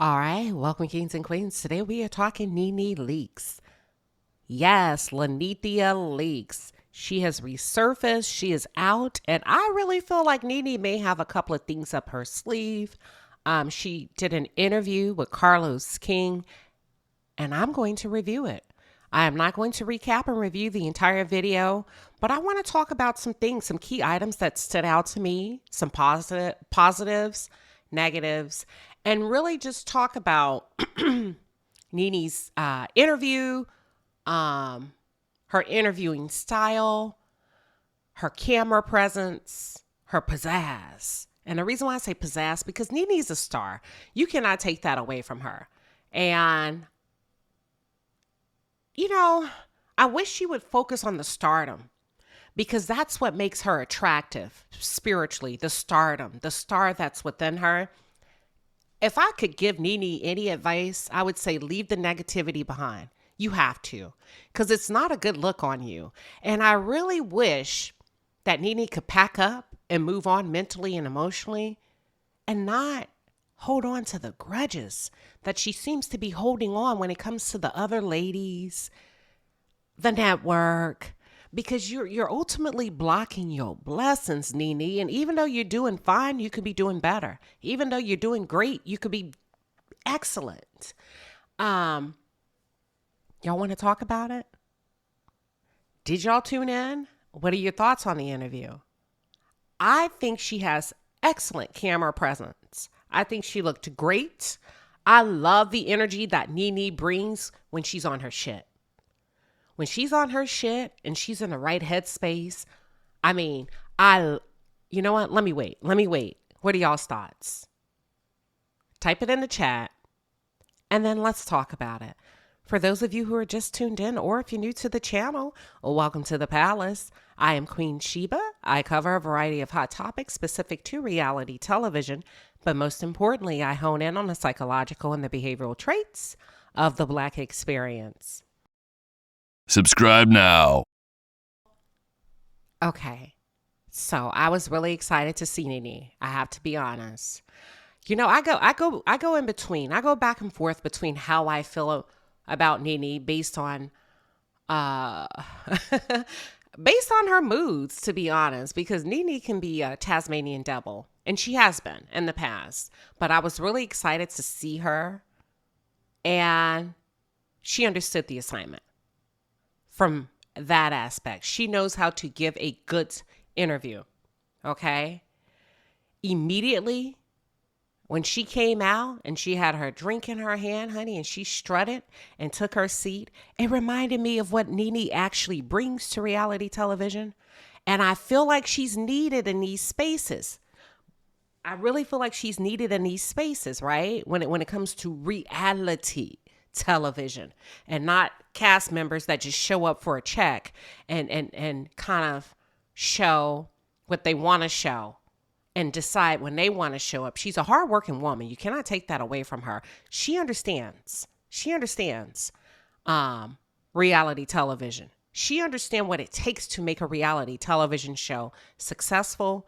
All right, welcome kings and queens. Today we are talking Nene Leakes. Yes, Nene Leakes. She has resurfaced, she is out, and I really feel like Nene may have a couple of things up her sleeve. She did an interview with Carlos King, and I'm going to review it. I am not going to recap and review the entire video, but I want to talk about some things, some key items that stood out to me, some positives, negatives, and really just talk about Nene's interview, her interviewing style, her camera presence, her pizzazz. And the reason why I say pizzazz, because Nene's a star. You cannot take that away from her. And, you know, I wish she would focus on the stardom, because that's what makes her attractive spiritually, the stardom, the star that's within her. If I could give Nene any advice, I would say leave the negativity behind. You have to, because it's not a good look on you. And I really wish that Nene could pack up and move on mentally and emotionally and not hold on to the grudges that she seems to be holding on when it comes to the other ladies, the network, because you're ultimately blocking your blessings, Nene. And even though you're doing fine, you could be doing better. Even though you're doing great, you could be excellent. Y'all want to talk about it? Did y'all tune in? What are your thoughts on the interview? I think she has excellent camera presence. I think she looked great. I love the energy that Nene brings when she's on her shit. When she's on her shit and she's in the right headspace, I mean, you know what? Let me wait. What are y'all's thoughts? Type it in the chat and then let's talk about it. For those of you who are just tuned in, or if you're new to the channel, welcome to the palace. I am Queen Sheba. I cover a variety of hot topics specific to reality television, but most importantly, I hone in on the psychological and the behavioral traits of the Black experience. Subscribe now. Okay, so I was really excited to see Nene. I have to be honest. You know, I go in between. I go back and forth between how I feel about Nene based on based on her moods, to be honest, because Nene can be a Tasmanian devil, and she has been in the past. But I was really excited to see her, and she understood the assignment. From that aspect, she knows how to give a good interview. Okay. Immediately when she came out and she had her drink in her hand, honey, and she strutted and took her seat, it reminded me of what Nene actually brings to reality television. And I feel like she's needed in these spaces. I really feel like she's needed in these spaces, right? When it comes to reality television, and not cast members that just show up for a check and kind of show what they want to show and decide when they want to show up. She's a hardworking woman. You cannot take that away from her. She understands reality television. She understands what it takes to make a reality television show successful.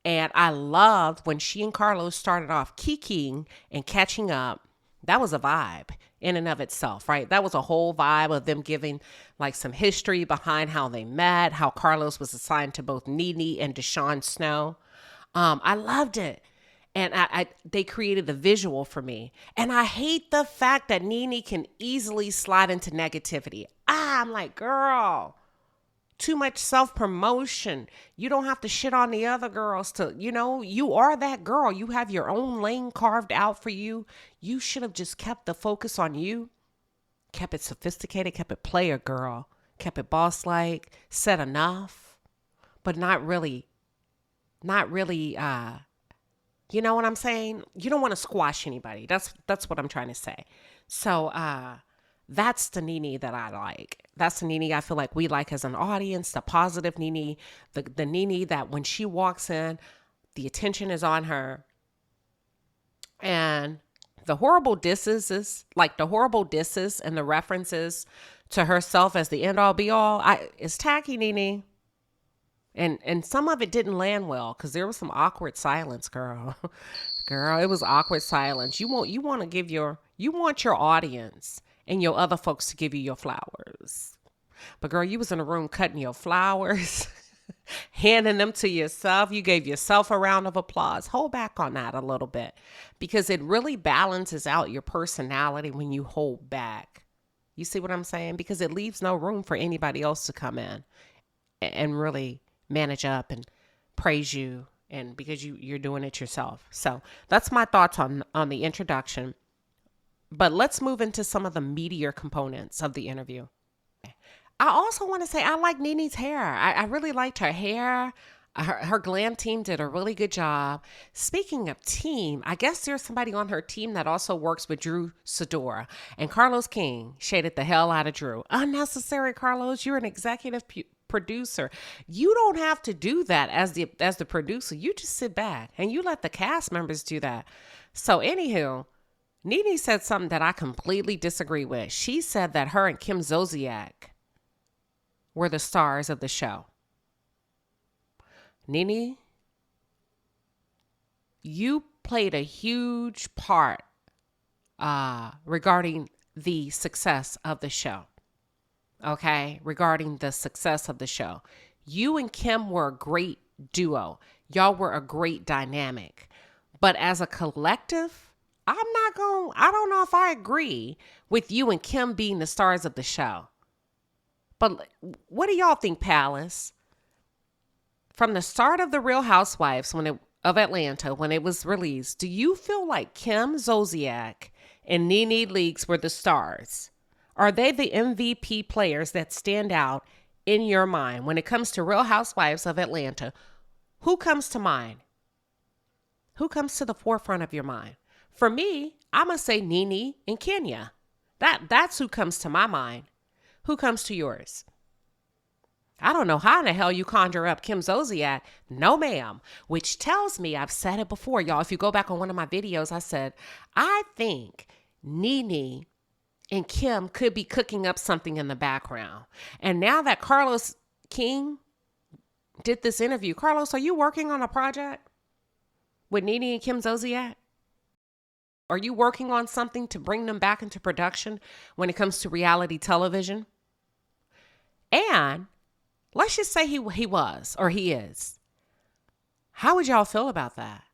And I loved when she and Carlos started off kikiing and catching up. That was a vibe in and of itself, right? That was a whole vibe of them giving like some history behind how they met, how Carlos was assigned to both Nene and Deshaun Snow. I loved it. And they created the visual for me. And I hate the fact that Nene can easily slide into negativity. I'm like, girl, too much self-promotion. You don't have to shit on the other girls you are that girl. You have your own lane carved out for you. You should have just kept the focus on you. Kept it sophisticated, kept it player girl, kept it boss-like, said enough, but not really, you know what I'm saying? You don't want to squash anybody. That's what I'm trying to say. So, that's the Nene that I like. That's the Nene I feel like we like as an audience, the positive Nene, the Nene that when she walks in, the attention is on her. And the horrible disses and the references to herself as the end all be all, it's tacky, Nene. And some of it didn't land well because there was some awkward silence, girl. Girl, it was awkward silence. You want your audience and your other folks to give you your flowers. But girl, you was in a room cutting your flowers, handing them to yourself. You gave yourself a round of applause. Hold back on that a little bit because it really balances out your personality when you hold back. You see what I'm saying? Because it leaves no room for anybody else to come in and really manage up and praise you, and because you're doing it yourself. So that's my thoughts on the introduction. But let's move into some of the meatier components of the interview. I also want to say I like Nene's hair. I really liked her hair. Her glam team did a really good job. Speaking of team, I guess there's somebody on her team that also works with Drew Sidora. And Carlos King shaded the hell out of Drew. Unnecessary, Carlos. You're an executive producer. You don't have to do that as the producer. You just sit back and you let the cast members do that. So anywho, Nene said something that I completely disagree with. She said that her and Kim Zolciak were the stars of the show. Nene, you played a huge part regarding the success of the show. Okay, regarding the success of the show. You and Kim were a great duo. Y'all were a great dynamic. But as a collective, I don't know if I agree with you and Kim being the stars of the show. But what do y'all think, Palace? From the start of The Real Housewives of Atlanta, when it was released, do you feel like Kim Zolciak and Nene Leakes were the stars? Are they the MVP players that stand out in your mind? When it comes to Real Housewives of Atlanta, who comes to mind? Who comes to the forefront of your mind? For me, I'm going to say Nene and Kenya. That's who comes to my mind. Who comes to yours? I don't know how in the hell you conjure up Kim Zolciak. No, ma'am. Which tells me, I've said it before, y'all. If you go back on one of my videos, I said, I think Nene and Kim could be cooking up something in the background. And now that Carlos King did this interview, Carlos, are you working on a project with Nene and Kim Zolciak? Are you working on something to bring them back into production when it comes to reality television? And let's just say he was or he is. How would y'all feel about that?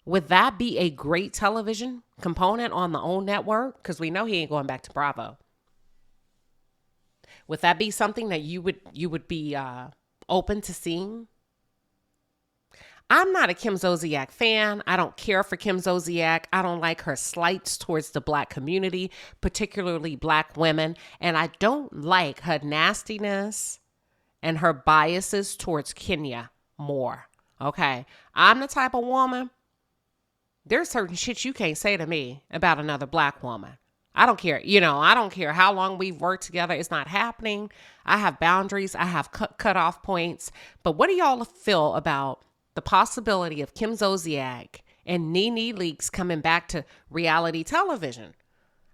Would that be a great television component on the OWN network? Because we know he ain't going back to Bravo. Would that be something that you would be open to seeing? I'm not a Kim Zolciak fan. I don't care for Kim Zolciak. I don't like her slights towards the Black community, particularly Black women. And I don't like her nastiness and her biases towards Kenyamoore. Okay? I'm the type of woman, there's certain shit you can't say to me about another Black woman. I don't care. I don't care how long we've worked together. It's not happening. I have boundaries. I have cut-off points. But what do y'all feel about the possibility of Kim Zolciak and Nene Leakes coming back to reality television?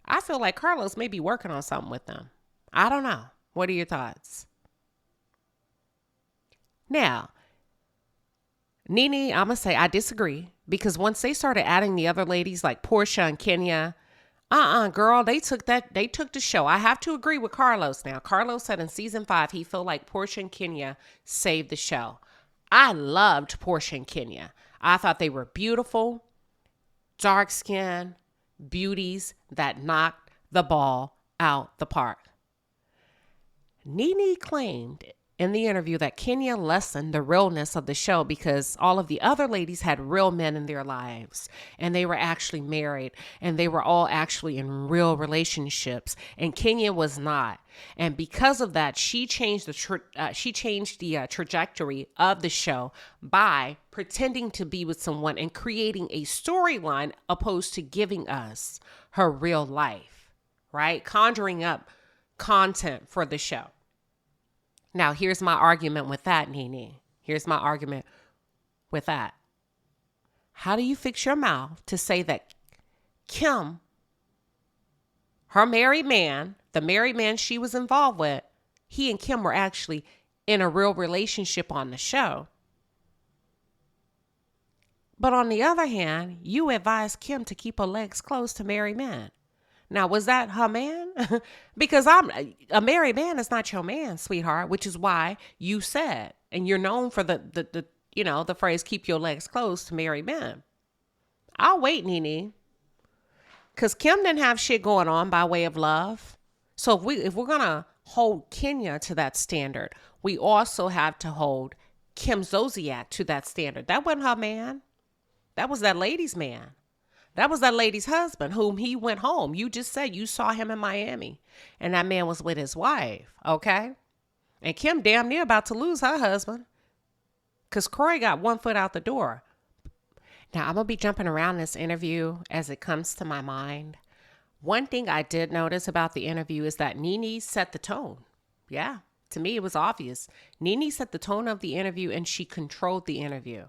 I feel like Carlos may be working on something with them. I don't know. What are your thoughts? Now, Nene, I'm going to say I disagree, because once they started adding the other ladies like Portia and Kenya, girl, they took the show. I have to agree with Carlos now. Carlos said in season 5, he felt like Portia and Kenya saved the show. I loved Portia and Kenya. I thought they were beautiful, dark skin beauties that knocked the ball out the park. Nene claimed in the interview that Kenya lessened the realness of the show because all of the other ladies had real men in their lives and they were actually married and they were all actually in real relationships, and Kenya was not. And because of that, she changed the trajectory of the show by pretending to be with someone and creating a storyline opposed to giving us her real life, right? Conjuring up content for the show. Now, here's my argument with that, Nene. Here's my argument with that. How do you fix your mouth to say that Kim, her married man, the married man she was involved with, he and Kim were actually in a real relationship on the show. But on the other hand, you advised Kim to keep her legs closed to marry men. Now, was that her man? Because a married man is not your man, sweetheart, which is why you said, and you're known for the phrase, keep your legs closed to married men. I'll wait, Nene. Because Kim didn't have shit going on by way of love. So if we're going to hold Kenya to that standard, we also have to hold Kim Zolciak to that standard. That wasn't her man. That was that lady's man. That was that lady's husband whom he went home. You just said you saw him in Miami and that man was with his wife. Okay. And Kim damn near about to lose her husband because Corey got one foot out the door. Now, I'm going to be jumping around this interview as it comes to my mind. One thing I did notice about the interview is that Nene set the tone. Yeah, to me, it was obvious. Nene set the tone of the interview and she controlled the interview.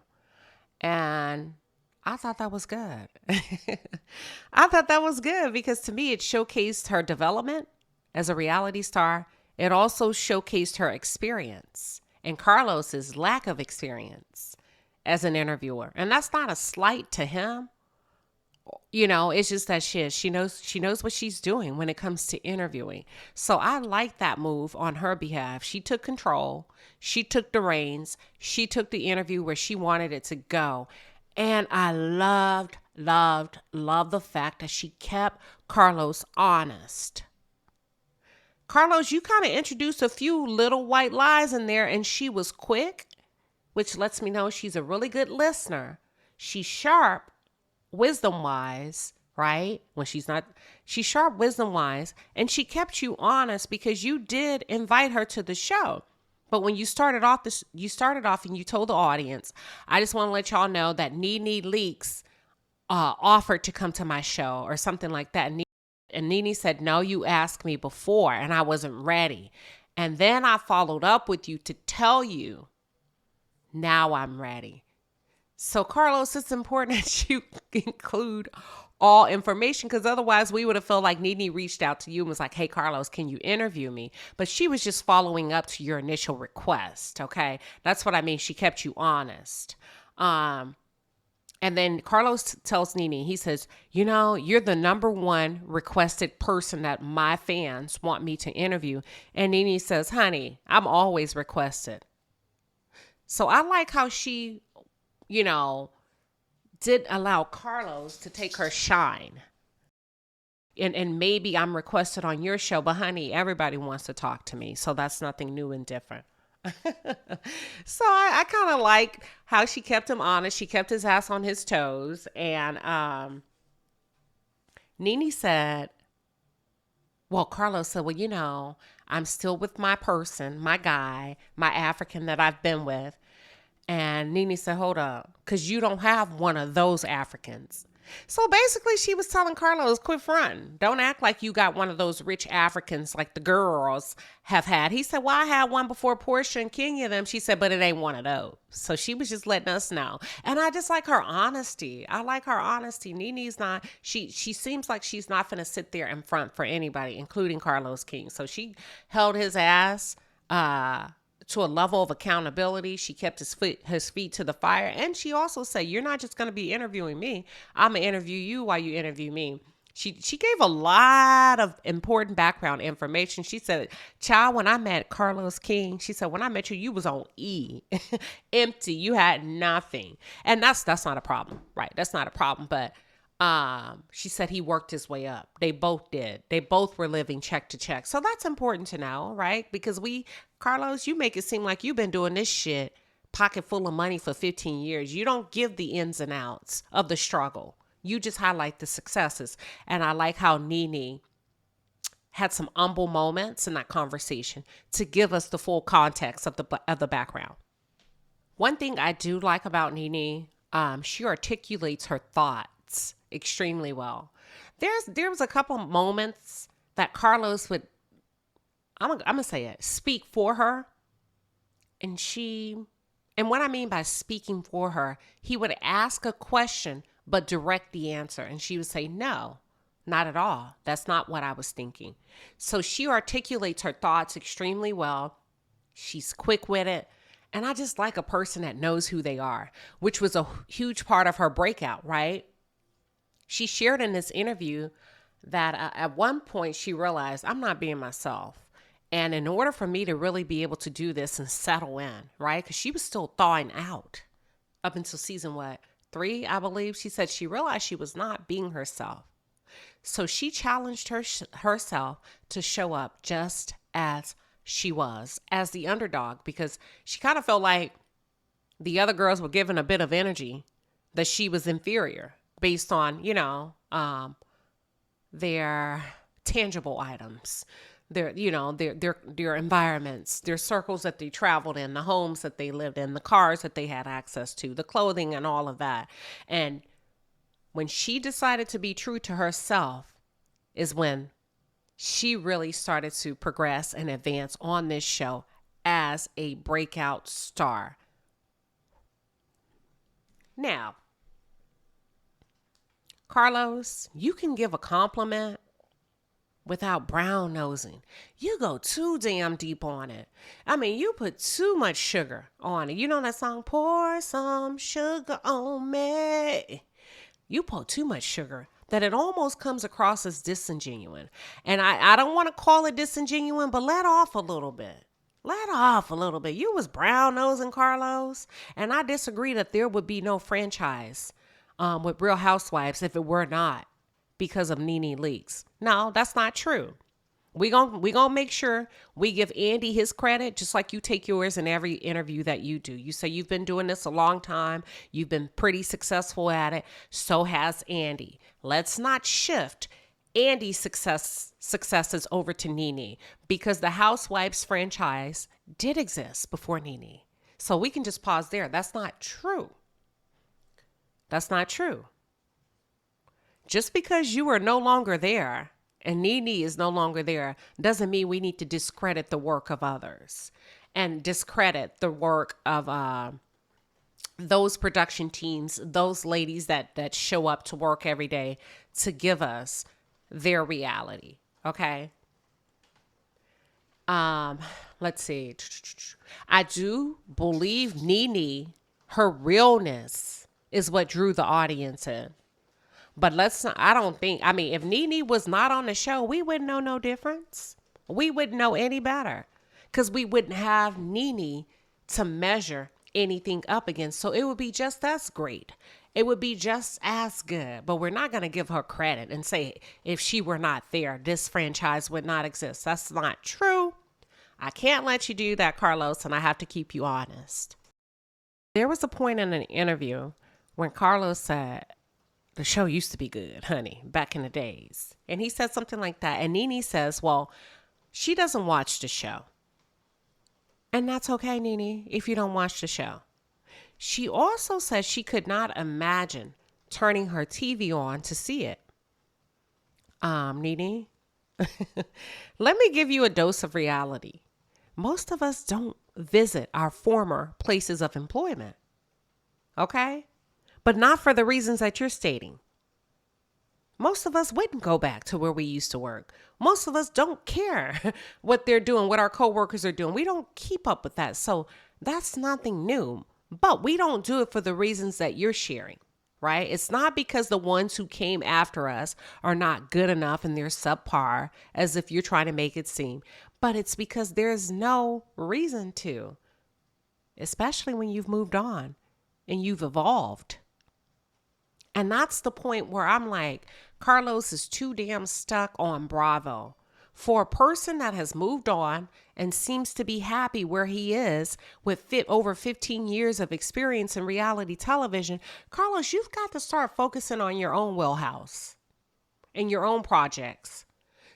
And I thought that was good. I thought that was good because to me, it showcased her development as a reality star. It also showcased her experience and Carlos's lack of experience as an interviewer. And that's not a slight to him. You know, it's just that she knows what she's doing when it comes to interviewing. So I like that move on her behalf. She took control. She took the reins. She took the interview where she wanted it to go. And I loved the fact that she kept Carlos honest. Carlos, you kind of introduced a few little white lies in there and she was quick, which lets me know she's a really good listener. She's sharp, wisdom-wise, right? She's sharp, wisdom-wise, and she kept you honest because you did invite her to the show. But when you started off and you told the audience, I just want to let y'all know that Nene Leakes offered to come to my show or something like that. And Nene said, no, you asked me before and I wasn't ready. And then I followed up with you to tell you, now I'm ready. So Carlos, it's important that you include all information because otherwise we would have felt like Nene reached out to you and was like, hey, Carlos, can you interview me? But she was just following up to your initial request. Okay. That's what I mean. She kept you honest. And then Carlos tells Nene, he says, you know, you're the number one requested person that my fans want me to interview. And Nene says, honey, I'm always requested. So I like how she, you know, did allow Carlos to take her shine. And maybe I'm requested on your show, but honey, everybody wants to talk to me. So that's nothing new and different. So I kind of like how she kept him honest. She kept his ass on his toes. And Nene said, well, Carlos said, well, you know, I'm still with my person, my guy, my African that I've been with. And Nene said, hold up, because you don't have one of those Africans. So basically she was telling Carlos, quit fronting. Don't act like you got one of those rich Africans like the girls have had. He said, well, I had one before Portia and Kenya them. She said, but it ain't one of those. So she was just letting us know. And I just like her honesty. I like her honesty. Nene's not, she seems like she's not going to sit there in front for anybody, including Carlos King. So she held his ass, to a level of accountability. She kept his feet to the fire. And she also said, you're not just going to be interviewing me. I'm going to interview you while you interview me. She gave a lot of important background information. She said, child, when I met Carlos King, she said, when I met you, you was on E, empty. You had nothing. And that's not a problem, right? That's not a problem. But she said he worked his way up. They both did. They both were living check to check. So that's important to know, right? Because Carlos, you make it seem like you've been doing this shit pocket full of money for 15 years. You don't give the ins and outs of the struggle. You just highlight the successes. And I like how Nene had some humble moments in that conversation to give us the full context of the background. One thing I do like about Nene, she articulates her thoughts extremely well. There was a couple moments that Carlos would, I'm gonna say it, speak for her. And what I mean by speaking for her, he would ask a question, but direct the answer. And she would say, no, not at all. That's not what I was thinking. So she articulates her thoughts extremely well. She's quick with it. And I just like a person that knows who they are, which was a huge part of her breakout, right? She shared in this interview that at one point she realized, I'm not being myself. And in order for me to really be able to do this and settle in, right? Because she was still thawing out up until season 3, I believe. She said she realized she was not being herself. So she challenged herself to show up just as she was, as the underdog, because she kind of felt like the other girls were given a bit of energy that she was inferior based on, their tangible items, their environments, their circles that they traveled in, the homes that they lived in, the cars that they had access to, the clothing and all of that. And when she decided to be true to herself is when she really started to progress and advance on this show as a breakout star. Now, Carlos, you can give a compliment without brown nosing. You go too damn deep on it. I mean, you put too much sugar on it. You know that song, Pour Some Sugar on Me? You put too much sugar that it almost comes across as disingenuous. And I don't want to call it disingenuous, but let off a little bit. Let off a little bit. You was brown nosing, Carlos. And I disagree that there would be no franchise with Real Housewives if it were not because of Nene Leakes. No, that's not true. We gonna make sure we give Andy his credit, just like you take yours in every interview that you do. You say you've been doing this a long time. You've been pretty successful at it. So has Andy. Let's not shift Andy's successes over to Nene, because the Housewives franchise did exist before Nene. So we can just pause there. That's not true. That's not true. Just because you are no longer there and Nene is no longer there doesn't mean we need to discredit the work of others and discredit the work of those production teams, those ladies that show up to work every day to give us their reality. Okay. Let's see. I do believe Nene, her realness is what drew the audience in. But if Nene was not on the show, we wouldn't know no difference. We wouldn't know any better because we wouldn't have Nene to measure anything up against. So it would be just as great. It would be just as good. But we're not going to give her credit and say, if she were not there, this franchise would not exist. That's not true. I can't let you do that, Carlos, and I have to keep you honest. There was a point in an interview when Carlos said, the show used to be good, honey, back in the days. And he said something like that. And Nene says, well, she doesn't watch the show. And that's okay, Nene, if you don't watch the show. She also says she could not imagine turning her TV on to see it. Nene, let me give you a dose of reality. Most of us don't visit our former places of employment. Okay? But not for the reasons that you're stating. Most of us wouldn't go back to where we used to work. Most of us don't care what they're doing, what our coworkers are doing. We don't keep up with that. So that's nothing new. But we don't do it for the reasons that you're sharing, right? It's not because the ones who came after us are not good enough and they're subpar, as if you're trying to make it seem. But it's because there's no reason to, especially when you've moved on and you've evolved. And that's the point where I'm like, Carlos is too damn stuck on Bravo. For a person that has moved on and seems to be happy where he is with over 15 years of experience in reality television, Carlos, you've got to start focusing on your own wheelhouse and your own projects.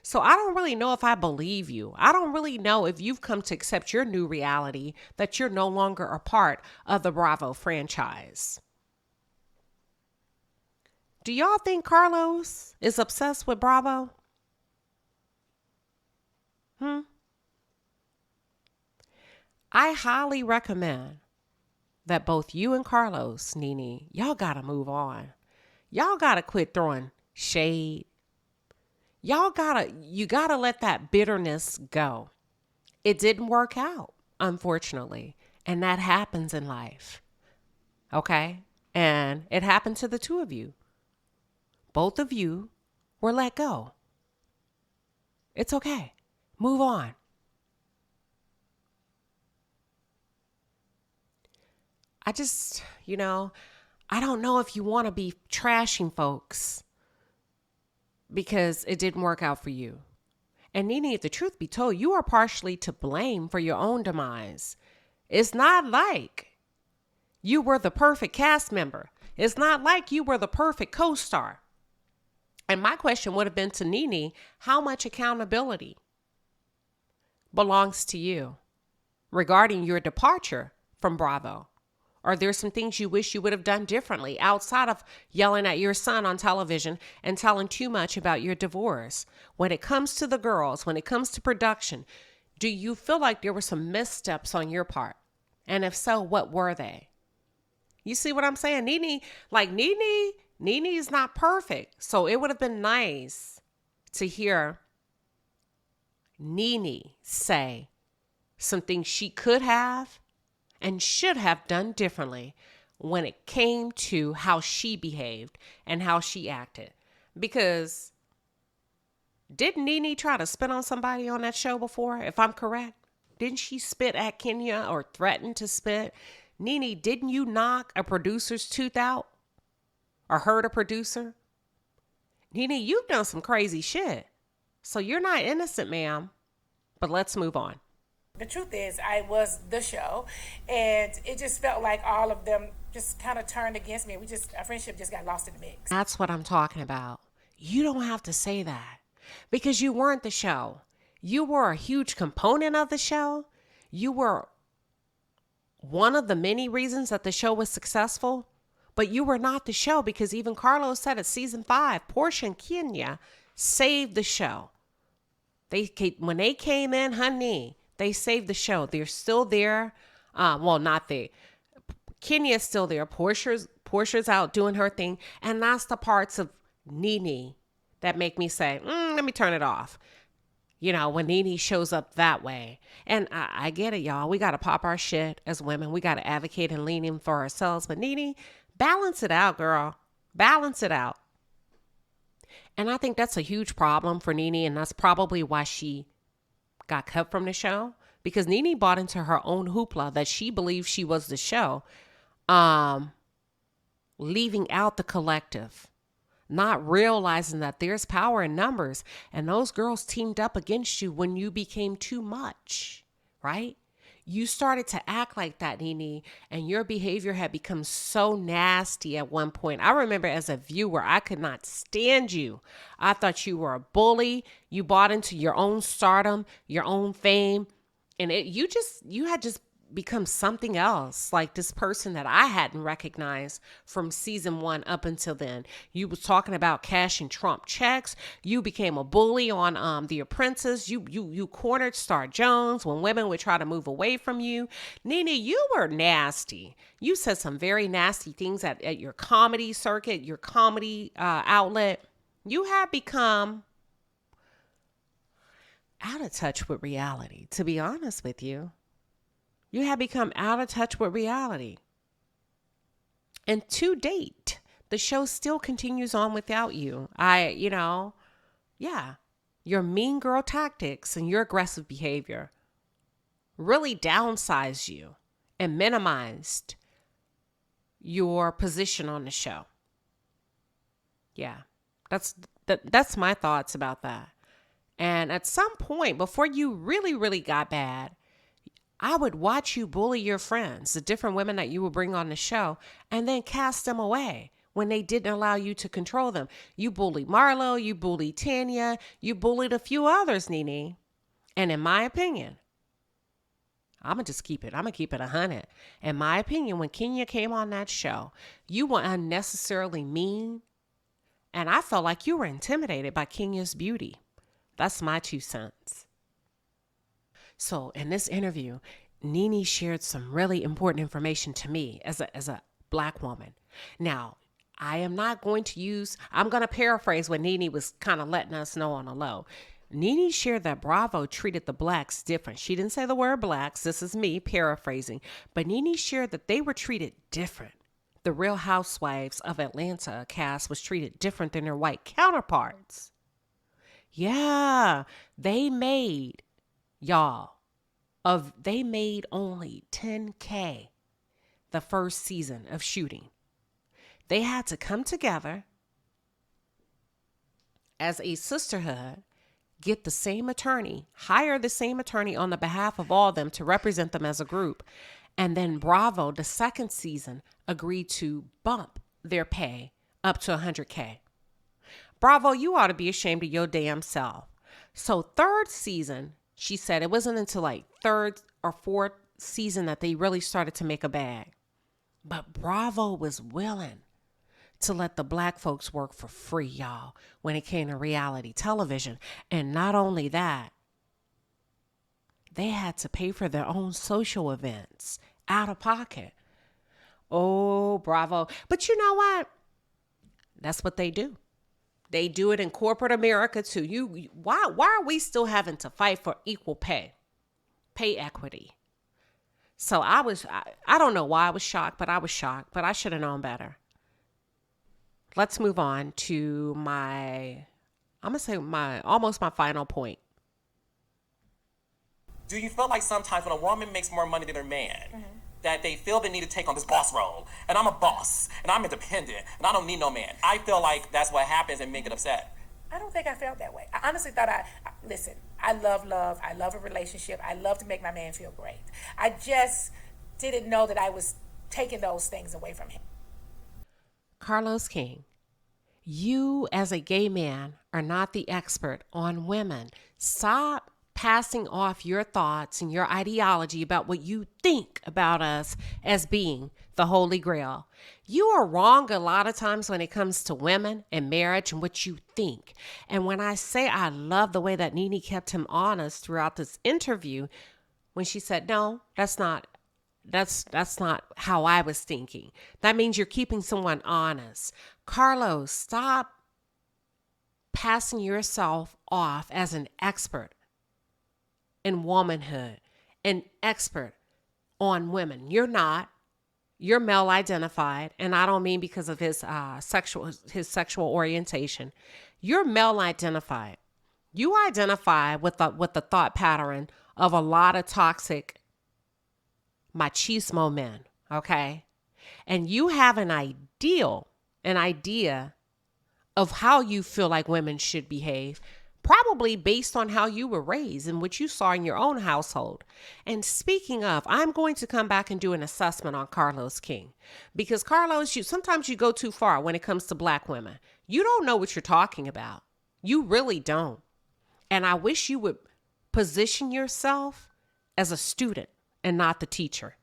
So I don't really know if I believe you. I don't really know if you've come to accept your new reality that you're no longer a part of the Bravo franchise. Do y'all think Carlos is obsessed with Bravo? I highly recommend that both you and Carlos, Nene, y'all gotta move on. Y'all gotta quit throwing shade. You gotta let that bitterness go. It didn't work out. unfortunately. And that happens in life. Okay? And it happened to the two of you. Both of you were let go. It's okay. Move on. I just, I don't know if you want to be trashing folks because it didn't work out for you. And Nene, if the truth be told, you are partially to blame for your own demise. It's not like you were the perfect cast member. It's not like you were the perfect co-star. And my question would have been to Nene, how much accountability belongs to you regarding your departure from Bravo? Are there some things you wish you would have done differently outside of yelling at your son on television and telling too much about your divorce? When it comes to the girls, when it comes to production, do you feel like there were some missteps on your part? And if so, what were they? You see what I'm saying? Nene is not perfect. So it would have been nice to hear Nene say some things she could have and should have done differently when it came to how she behaved and how she acted. Because didn't Nene try to spit on somebody on that show before, if I'm correct? Didn't she spit at Kenya or threaten to spit? Nene, didn't you knock a producer's tooth out or hurt a producer? Nene, you've done some crazy shit. So you're not innocent, ma'am. But let's move on. The truth is, I was the show, and it just felt like all of them just kind of turned against me. Our friendship just got lost in the mix. That's what I'm talking about. You don't have to say that because you weren't the show. You were a huge component of the show. You were one of the many reasons that the show was successful, but you were not the show because even Carlos said at season 5, Portia and Kenya saved the show. When they came in, honey, they saved the show. They're still there. Not they. Kenya's still there. Portia's out doing her thing. And that's the parts of Nene that make me say, let me turn it off. When Nene shows up that way. And I get it, y'all. We got to pop our shit as women. We got to advocate and lean in for ourselves. But Nene, balance it out, girl. Balance it out. And I think that's a huge problem for Nene. And that's probably why she got cut from the show, because Nene bought into her own hoopla that she believed she was the show, leaving out the collective, not realizing that there's power in numbers, and those girls teamed up against you when you became too much, right? You started to act like that, Nene, and your behavior had become so nasty at one point. I remember as a viewer, I could not stand you. I thought you were a bully. You bought into your own stardom, your own fame, and you had just become something else, like this person that I hadn't recognized from season 1 up until then. You was talking about cashing Trump checks. You became a bully on The Apprentice. You cornered Star Jones when women would try to move away from you. Nene, you were nasty. You said some very nasty things at your comedy circuit, your comedy outlet. You have become out of touch with reality, to be honest with you. You have become out of touch with reality. And to date, the show still continues on without you. Your mean girl tactics and your aggressive behavior really downsized you and minimized your position on the show. Yeah, that's my thoughts about that. And at some point, before you really, really got bad, I would watch you bully your friends, the different women that you would bring on the show, and then cast them away when they didn't allow you to control them. You bullied Marlo, you bullied Tanya, you bullied a few others, Nene. And in my opinion, I'm going to keep it 100. In my opinion, when Kenya came on that show, you were unnecessarily mean, and I felt like you were intimidated by Kenya's beauty. That's my 2 cents. So in this interview, Nene shared some really important information to me as a Black woman. Now, I'm going to paraphrase what Nene was kind of letting us know on the low. Nene shared that Bravo treated the blacks different. She didn't say the word blacks. This is me paraphrasing. But Nene shared that they were treated different. The Real Housewives of Atlanta cast was treated different than their white counterparts. Yeah, they made, they made only $10K the first season of shooting. They had to come together as a sisterhood, get the same attorney, hire the same attorney on the behalf of all of them to represent them as a group. And then Bravo, the second season, agreed to bump their pay up to $100K. Bravo, you ought to be ashamed of your damn self. So third season, she said it wasn't until like third or fourth season that they really started to make a bag. But Bravo was willing to let the black folks work for free, y'all, when it came to reality television. And not only that, they had to pay for their own social events out of pocket. Oh, Bravo. But you know what? That's what they do. They do it in corporate America too. Why are we still having to fight for equal pay equity? So I don't know why I was shocked, but I was shocked, but I should have known better. Let's move on to almost my final point. Do you feel like sometimes when a woman makes more money than her man, that they feel the need to take on this boss role? And I'm a boss, and I'm independent, and I don't need no man. I feel like that's what happens and men get upset. I don't think I felt that way. I honestly thought listen, I love love. I love a relationship. I love to make my man feel great. I just didn't know that I was taking those things away from him. Carlos King, you as a gay man are not the expert on women. Stop passing off your thoughts and your ideology about what you think about us as being the Holy Grail. You are wrong a lot of times when it comes to women and marriage and what you think. And when I say I love the way that Nene kept him honest throughout this interview, when she said, no, that's not how I was thinking. That means you're keeping someone honest. Carlos, stop passing yourself off as an expert in womanhood, an expert on women. You're not. You're male identified, and I don't mean because of his sexual orientation. You're male identified. You identify with the thought pattern of a lot of toxic machismo men, okay? And you have an idea of how you feel like women should behave, probably based on how you were raised and what you saw in your own household. And speaking of, I'm going to come back and do an assessment on Carlos King, because Carlos, sometimes you go too far when it comes to black women. You don't know what you're talking about. You really don't. And I wish you would position yourself as a student and not the teacher.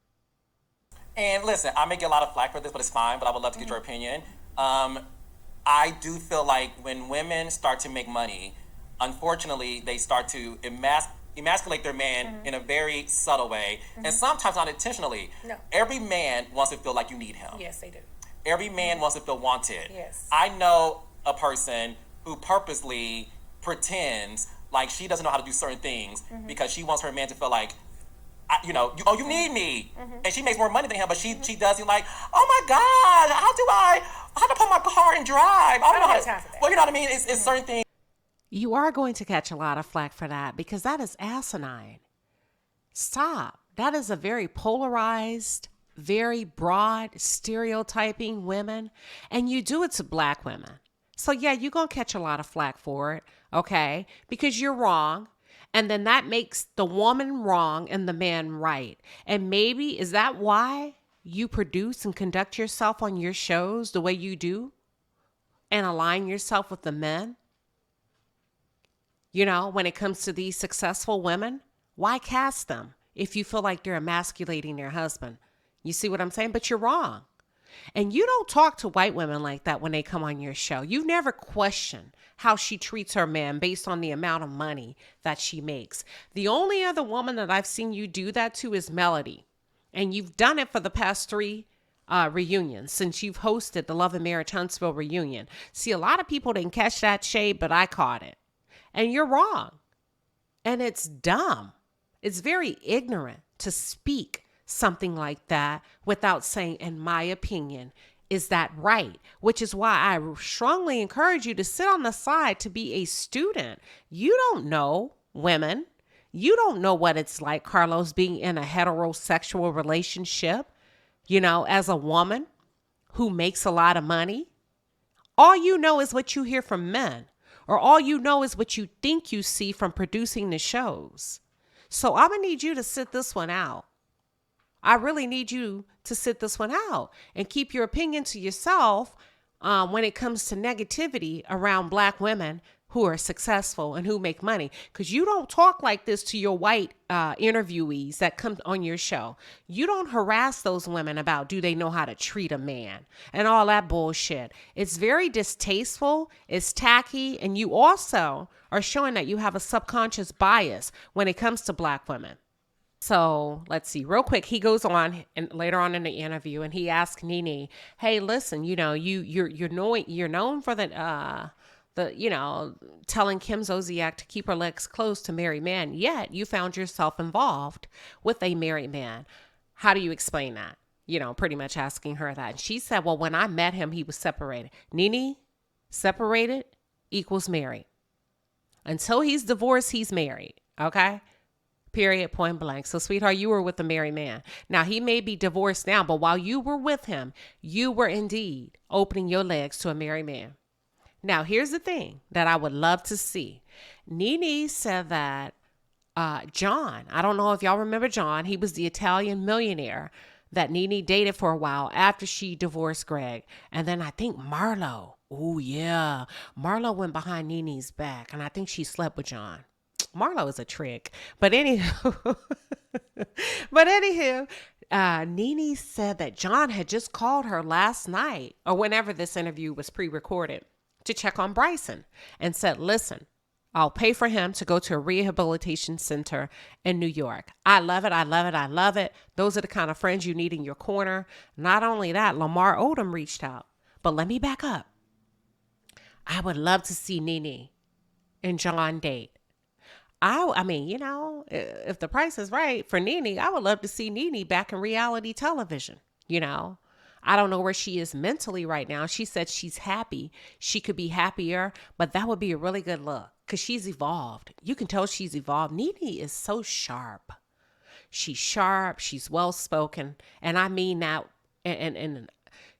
And listen, I may get a lot of flack for this, but it's fine, but I would love to get your opinion. I do feel like when women start to make money, unfortunately, they start to emasculate their man in a very subtle way, and sometimes not intentionally. No. Every man wants to feel like you need him. Yes, they do. Every man wants to feel wanted. Yes. I know a person who purposely pretends like she doesn't know how to do certain things because she wants her man to feel like, you need me. And she makes more money than him, but she does it like, oh my God, how do I put my car and drive? I don't know how have time for that. Well, you know what I mean? It's certain things. You are going to catch a lot of flack for that because that is asinine. Stop. That is a very polarized, very broad stereotyping women, and you do it to black women. So yeah, you're going to catch a lot of flack for it, okay? Because you're wrong. And then that makes the woman wrong and the man right. And maybe, is that why you produce and conduct yourself on your shows the way you do and align yourself with the men? You know, when it comes to these successful women, why cast them if you feel like they're emasculating their husband? You see what I'm saying? But you're wrong. And you don't talk to white women like that when they come on your show. You've never questioned how she treats her man based on the amount of money that she makes. The only other woman that I've seen you do that to is Melody. And you've done it for the past 3 reunions since you've hosted the Love and Marriage Huntsville reunion. See, a lot of people didn't catch that shade, but I caught it. And you're wrong. And it's dumb. It's very ignorant to speak something like that without saying, in my opinion, is that right? Which is why I strongly encourage you to sit on the side to be a student. You don't know women. You don't know what it's like, Carlos, being in a heterosexual relationship, as a woman who makes a lot of money. All you know is what you hear from men, or all you know is what you think you see from producing the shows. So I'm going to need you to sit this one out. I really need you to sit this one out and keep your opinion to yourself when it comes to negativity around Black women who are successful and who make money. Because you don't talk like this to your white interviewees that come on your show. You don't harass those women about do they know how to treat a man and all that bullshit. It's very distasteful. It's tacky. And you also are showing that you have a subconscious bias when it comes to Black women. So let's see real quick. He goes on and later on in the interview and he asks Nene, hey, listen, you're known for the telling Kim Zolciak to keep her legs closed to marry men, yet you found yourself involved with a married man. How do you explain that? Pretty much asking her that. And she said, well, when I met him, he was separated. Nene, separated equals married. Until he's divorced, he's married. Okay? Period, point blank. So, sweetheart, you were with a married man. Now, he may be divorced now, but while you were with him, you were indeed opening your legs to a married man. Now, here's the thing that I would love to see. Nene said that John, I don't know if y'all remember John, he was the Italian millionaire that Nene dated for a while after she divorced Greg. And then I think Marlo, Marlo went behind Nene's back, and I think she slept with John. Marlo is a trick. But anywho, Nene said that John had just called her last night or whenever this interview was pre-recorded to check on Bryson and said, listen, I'll pay for him to go to a rehabilitation center in New York. I love it. I love it. I love it. Those are the kind of friends you need in your corner. Not only that, Lamar Odom reached out. But let me back up. I would love to see Nene and John date. I mean, if the price is right for Nene, I would love to see Nene back in reality television. I don't know where she is mentally right now. She said she's happy. She could be happier, but that would be a really good look because she's evolved. You can tell she's evolved. Nene is so sharp. She's sharp. She's well-spoken. And I mean that, and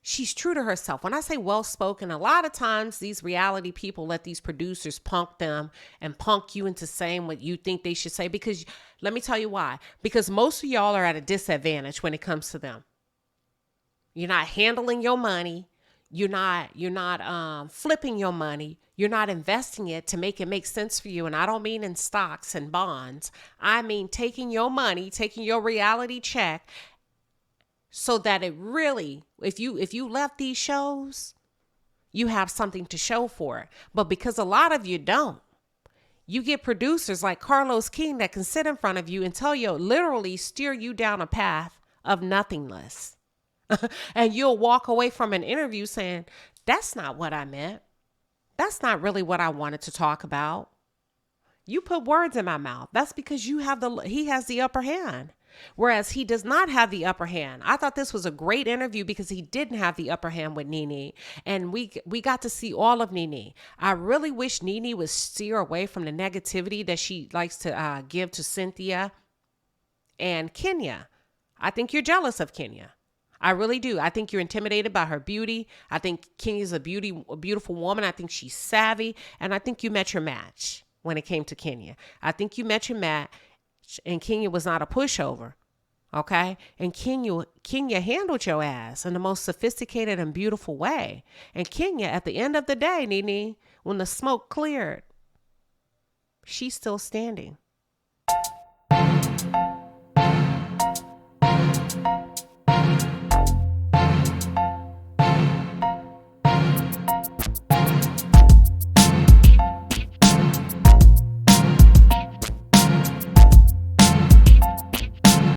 she's true to herself. When I say well-spoken, a lot of times these reality people let these producers punk them and punk you into saying what you think they should say. Because let me tell you why. Because most of y'all are at a disadvantage when it comes to them. You're not handling your money. You're not flipping your money. You're not investing it to make it make sense for you. And I don't mean in stocks and bonds. I mean taking your money, taking your reality check so that it really, if you left these shows, you have something to show for it. But because a lot of you don't, you get producers like Carlos King that can sit in front of you and tell you, literally steer you down a path of nothingness. And you'll walk away from an interview saying, that's not what I meant. That's not really what I wanted to talk about. You put words in my mouth. That's because he has the upper hand. Whereas he does not have the upper hand. I thought this was a great interview because he didn't have the upper hand with Nene. And we got to see all of Nene. I really wish Nene would steer away from the negativity that she likes to give to Cynthia and Kenya. I think you're jealous of Kenya. I really do. I think you're intimidated by her beauty. I think Kenya's a beautiful woman. I think she's savvy. And I think you met your match when it came to Kenya. I think you met your match. And Kenya was not a pushover, okay? And Kenya handled your ass in the most sophisticated and beautiful way. And Kenya, at the end of the day, Nene, when the smoke cleared, she's still standing.